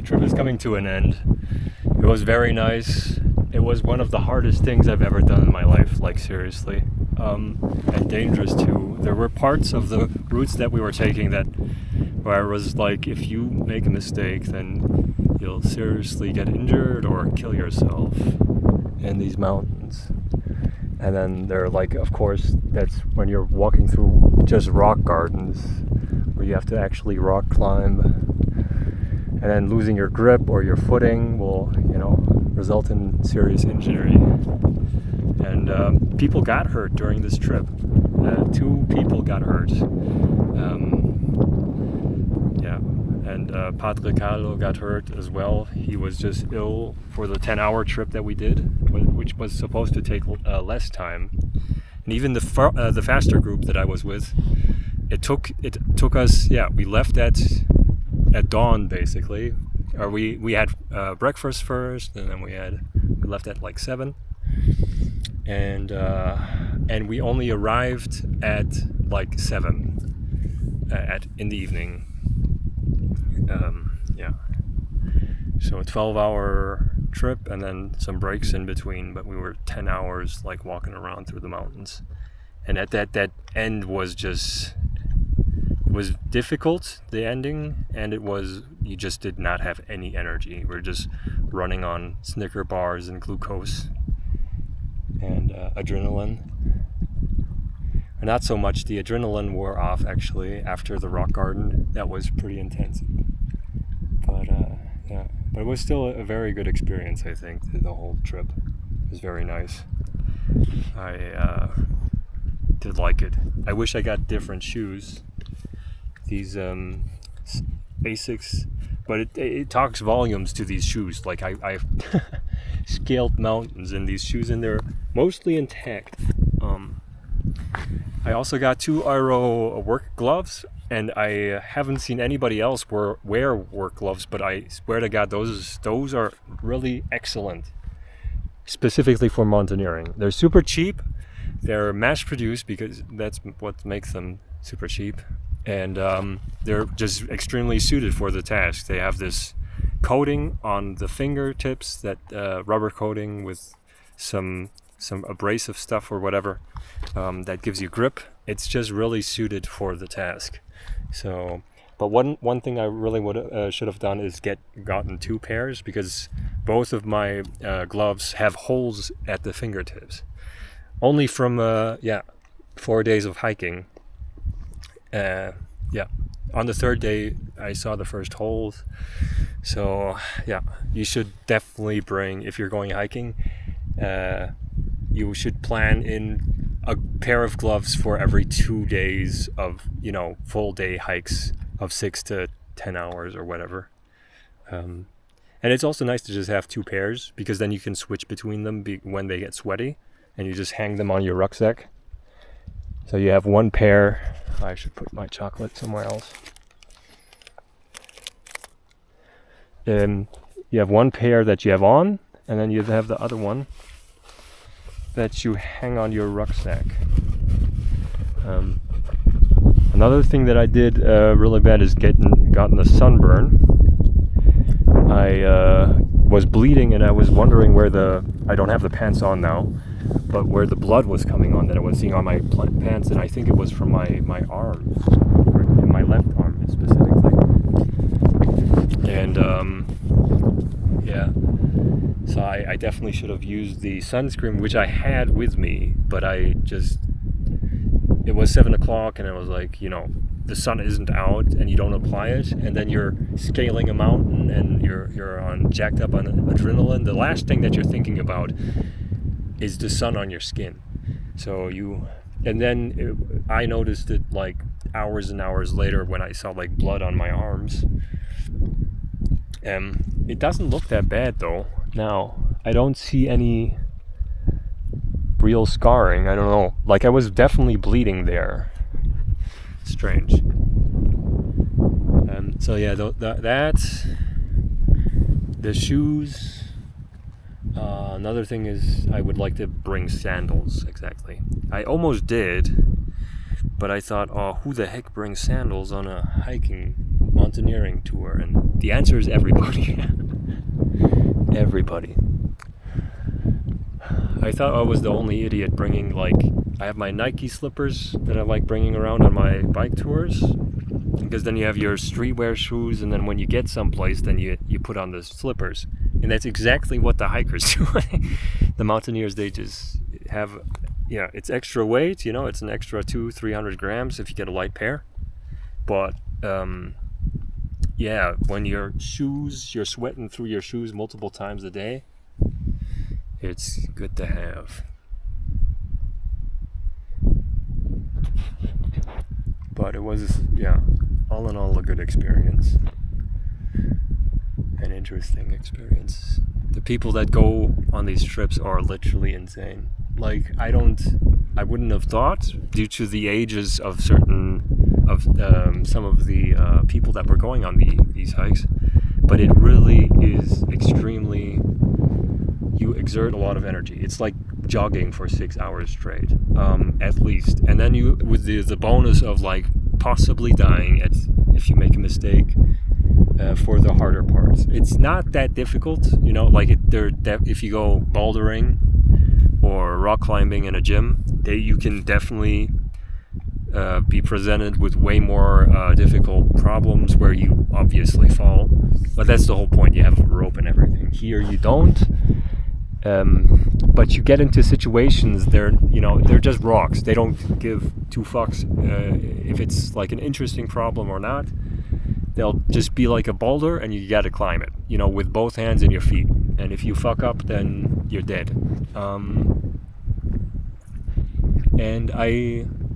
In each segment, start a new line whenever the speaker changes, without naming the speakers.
trip is coming to an end. It was very nice. It was one of the hardest things I've ever done in my life, like seriously, and dangerous too. There were parts of the routes that we were taking where I was like, if you make a mistake, then you'll seriously get injured or kill yourself in these mountains. And then they're like, of course, that's when you're walking through just rock gardens where you have to actually rock climb, and then losing your grip or your footing will, result in serious injury. And people got hurt during this trip. 2 people got hurt. And Padre Carlo got hurt as well. He was just ill for the 10-hour trip that we did, which was supposed to take less time. And even the faster group that I was with, it took us. We left at dawn basically. Or we had breakfast first, and then we left at like 7, and we only arrived at like 7 in the evening. So a 12-hour trip and then some breaks in between, but we were 10 hours like walking around through the mountains. And at that end was just, it was difficult, the ending, and you just did not have any energy. We're just running on Snicker bars and glucose and adrenaline. And not so much, the adrenaline wore off actually after the rock garden. That was pretty intense. But it was still a very good experience, I think. The whole trip was very nice. I did like it. I wish I got different shoes. These basics, but it talks volumes to these shoes. Like I've scaled mountains in these shoes, and they're mostly intact. I also got 2 Aero work gloves, and I haven't seen anybody else wear work gloves, but I swear to God, those are really excellent, specifically for mountaineering. They're super cheap. They're mass-produced because that's what makes them super cheap, and they're just extremely suited for the task. They have this coating on the fingertips, that rubber coating with some abrasive stuff or whatever that gives you grip. It's just really suited for the task. So, but one thing I really should have done is gotten 2 pairs, because both of my gloves have holes at the fingertips. Only from 4 days of hiking. On the 3rd day I saw the first holes. So you should definitely bring, if you're going hiking, you should plan in a pair of gloves for every 2 days of, full day hikes of 6 to 10 hours or whatever. And it's also nice to just have 2 pairs, because then you can switch between them when they get sweaty, and you just hang them on your rucksack. So you have 1 pair. I should put my chocolate somewhere else. You have 1 pair that you have on, and then you have the other one that you hang on your rucksack. Another thing that I did really bad is gotten a sunburn. I was bleeding, and I was wondering I don't have the pants on now, but where the blood was coming on that I was seeing on my pants, and I think it was from my arms, my left arm specifically. And so I definitely should have used the sunscreen, which I had with me, but it was 7 o'clock, and I was like, the sun isn't out and you don't apply it, and then you're scaling a mountain and you're jacked up on adrenaline. The last thing that you're thinking about is the sun on your skin. I noticed it like hours and hours later when I saw like blood on my arms. It doesn't look that bad though. Now, I don't see any real scarring. I don't know. Like, I was definitely bleeding there. Strange. The shoes. Another thing is I would like to bring sandals. Exactly. I almost did, but I thought, who the heck brings sandals on a hiking mountaineering tour? And the answer is everybody. Everybody. I thought I was the only idiot bringing, like, I have my Nike slippers that I like bringing around on my bike tours, because then you have your streetwear shoes, and then when you get someplace, then you put on the slippers. And that's exactly what the hikers do. The mountaineers, they just have, it's extra weight, it's an extra 200-300 grams if you get a light pair. But when your shoes, you're sweating through your shoes multiple times a day, it's good to have. But it was, all in all, a good experience. An interesting experience. The people that go on these trips are literally insane. Like, I wouldn't have thought, due to the ages of some of the people that were going on these hikes, but it really is extremely, you exert a lot of energy. It's like jogging for 6 hours straight, at least. And then you, with the bonus of like possibly dying if you make a mistake for the harder parts. It's not that difficult, if you go bouldering or rock climbing in a gym, you can definitely be presented with way more difficult problems where you obviously fall. But that's the whole point. You have a rope and everything. Here you don't. But you get into situations, they're just rocks. They don't give two fucks if it's like an interesting problem or not. They'll just be like a boulder, and you gotta climb it, with both hands and your feet. And if you fuck up, then you're dead. And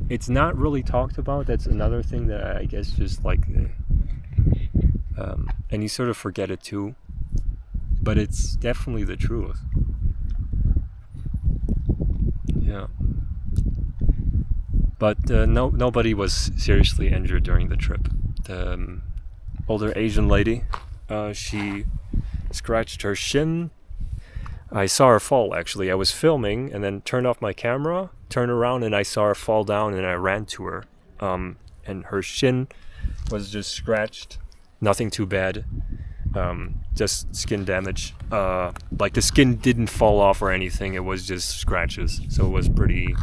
it's not really talked about. That's another thing that I guess just like, and you sort of forget it too. But it's definitely the truth. Yeah. But nobody was seriously injured during the trip. The older Asian lady, she scratched her shin. I saw her fall, actually. I was filming and then turned off my camera, turned around, and I saw her fall down, and I ran to her. And her shin was just scratched. Nothing too bad. Just skin damage. Like the skin didn't fall off or anything. It was just scratches. So it was pretty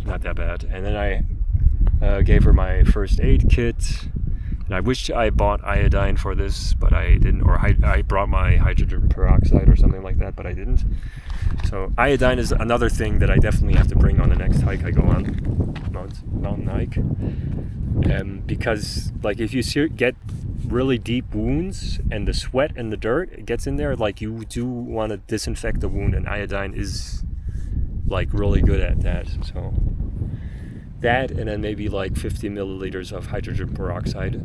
not that bad. And then I gave her my first aid kit. And I wish I bought iodine for this, but I didn't. Or I brought my hydrogen peroxide or something like that, but I didn't. So iodine is another thing that I definitely have to bring on the next hike I go on, mountain hike. Because like if you get really deep wounds and the sweat and the dirt gets in there, like you do want to disinfect the wound, and iodine is like really good at that. So that, and then maybe like 50 milliliters of hydrogen peroxide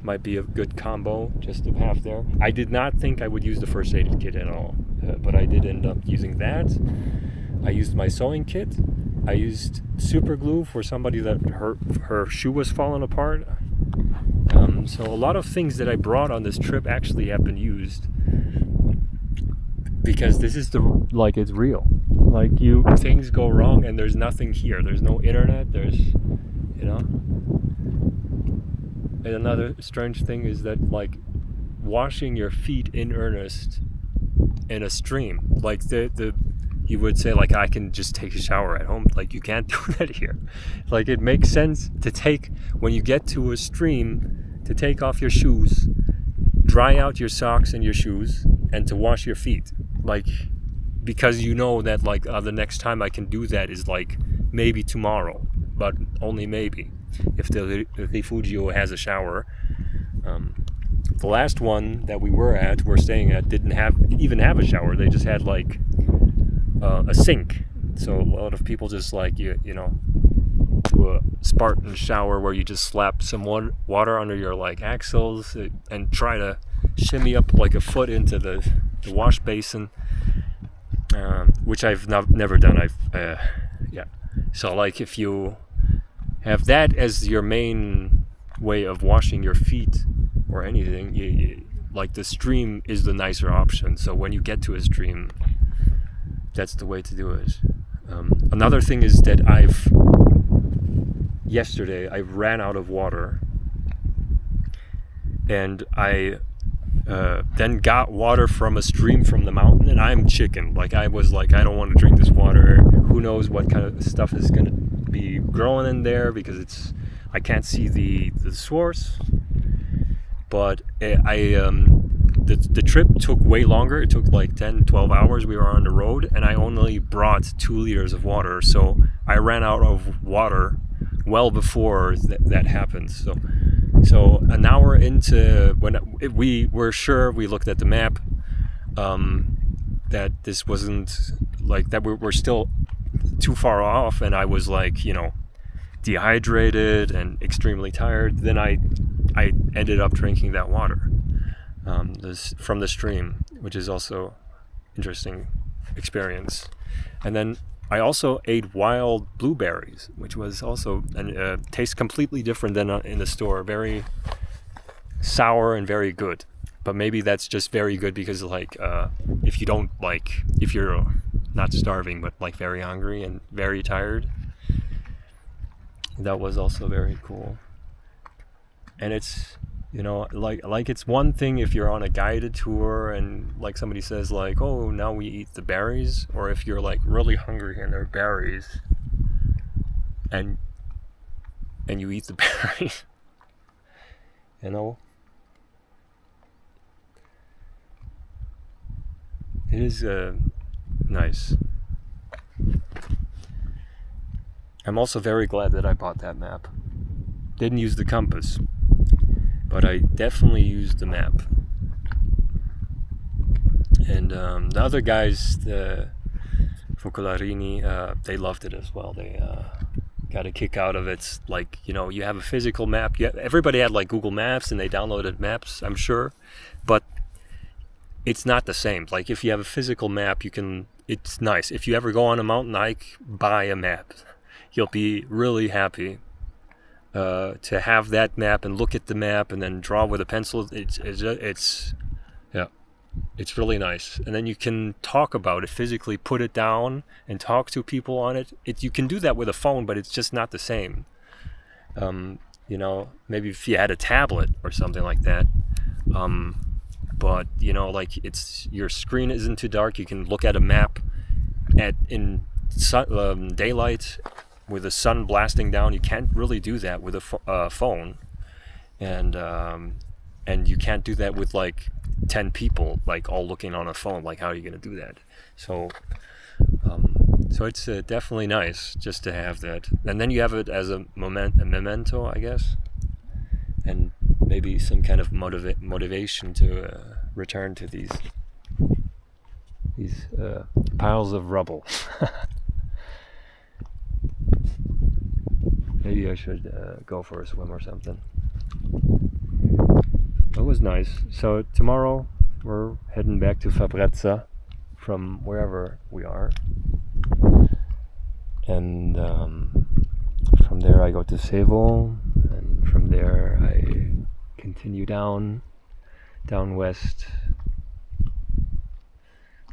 might be a good combo just to have there. I did not think I would use the first aid kit at all, but I did end up using that. I used my sewing kit. I used super glue for somebody that her shoe was falling apart. So a lot of things that I brought on this trip actually have been used, because this is it's real. Like things go wrong and there's nothing here. There's no internet. There's, And another strange thing is that like washing your feet in earnest in a stream, like you would say like I can just take a shower at home. Like you can't do that here. Like it makes sense to when you get to a stream, to take off your shoes, dry out your socks and your shoes, and to wash your feet. Like, because that like the next time I can do that is like maybe tomorrow, but only maybe if the Refugio has a shower. The last one that we're staying at didn't even have a shower. They just had like a sink. So a lot of people just like do a Spartan shower where you just slap some water under your like axles and try to shimmy up like a foot into the wash basin, which I've never done. So like if you have that as your main way of washing your feet or anything, like the stream is the nicer option. So when you get to a stream, that's the way to do it. Another thing is that yesterday I ran out of water, and I then got water from a stream from the mountain, and I'm chicken. Like, I was like, I don't want to drink this water. Who knows what kind of stuff is gonna be growing in there, because I can't see the source. But the trip took way longer. It took like 10-12 hours. We were on the road, and I only brought 2 liters of water, so I ran out of water well before that happened. So an hour into, when we were sure, we looked at the map, that this wasn't like that, we're still too far off, and I was like, dehydrated and extremely tired. Then I ended up drinking that water from the stream, which is also interesting experience. And then I also ate wild blueberries, which was also tastes completely different than in the store. Very sour and very good. But maybe that's just very good because, like, if you're not starving but like very hungry and very tired, that was also very cool. And it's, like it's one thing if you're on a guided tour and like somebody says like, oh, now we eat the berries, or if you're like really hungry and there are berries and you eat the berries. It is nice. I'm also very glad that I bought that map. Didn't use the compass, but I definitely used the map. And the other guys, the Focolarini, they loved it as well. They got a kick out of it. Like, you have a physical map. Everybody had like Google Maps and they downloaded maps, I'm sure, but it's not the same. Like, if you have a physical map, it's nice. If you ever go on a mountain hike, buy a map. You'll be really happy to have that map and look at the map and then draw with a pencil. It's really nice. And then you can talk about it physically, put it down and talk to people on it. You can do that with a phone, but it's just not the same. Maybe if you had a tablet or something like that. But like, your screen isn't too dark. You can look at a map in daylight with the sun blasting down. You can't really do that with a phone, and you can't do that with like 10 people like all looking on a phone. Like, how are you going to do that? So it's definitely nice just to have that, and then you have it as a memento, I guess, and maybe some kind of motivation to return to these piles of rubble. Maybe I should go for a swim or something. It was nice. So tomorrow we're heading back to Fabrezza from wherever we are, and from there I go to Sevo, and from there I continue down west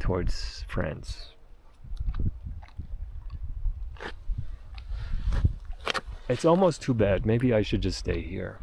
towards France. It's almost too bad. Maybe I should just stay here.